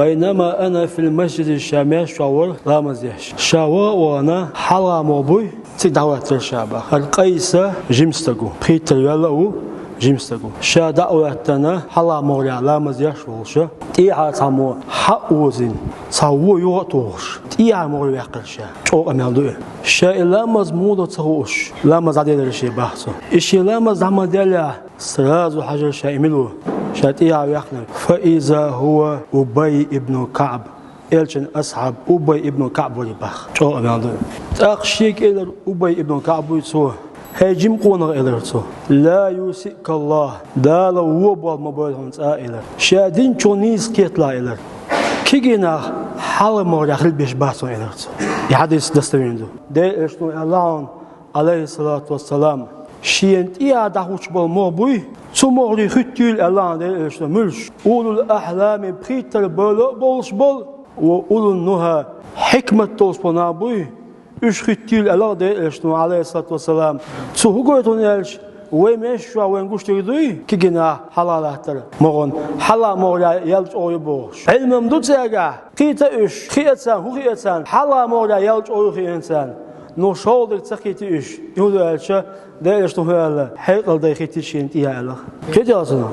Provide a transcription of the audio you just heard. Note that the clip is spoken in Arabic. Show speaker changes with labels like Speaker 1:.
Speaker 1: بينما أنا في المسجد الجامع شاور لا مزيش شاور وأنا حرام أبوي تدعوات الشعب القيس جيمستغو خيت اليالو جيمستغو شا دعواتنا حرام ولا لا مزيش وش تيها تامو حقوزين صاو يوتوش تيها مول يقلش أو أمالو شا إلا مزمود تروش لا مزادير الشيء بحثه إيش لا مزعمدلا سرازو حجر شايملو شاتيها يخنق فإذا هو أبي ابن كعب إلشن أصحاب أبي ابن كعب ولبخ أو أمالو تأخشيك إلى أبي ابن كعب يسوع هجم قونا إلى لا يوسك الله دال وبال مبالهم إلى شادين تونيس كيتلا إلى كيجينا حال مريخل بيش بحثوا إلى يحدث دستويندو ده إشتو إعلان عليه الصلاة والسلام شينت إيا دعوش بالموبوي سموري ختيل إعلان ده إشتو ملش أولو الأحلام بريتر بولش بول وأولو النهى حكمة توس بنابوي إش ختيل إعلان ده إشتو عليه الصلاة والسلام تسوهوغوتون إلش ويمشوا وينقش تريدوي كيجينا حلال ترى مغن حلال مورا يلج أو يبوش علم مدود ساقع قيتا إش خيئتان هو خيئتان حلال مورا يلج أو خيئتان نو شولدر تسخيتي إش يقولوا إلشا ده إشتو هلا حيقل ده خيتي شينتي هلا كده أصلا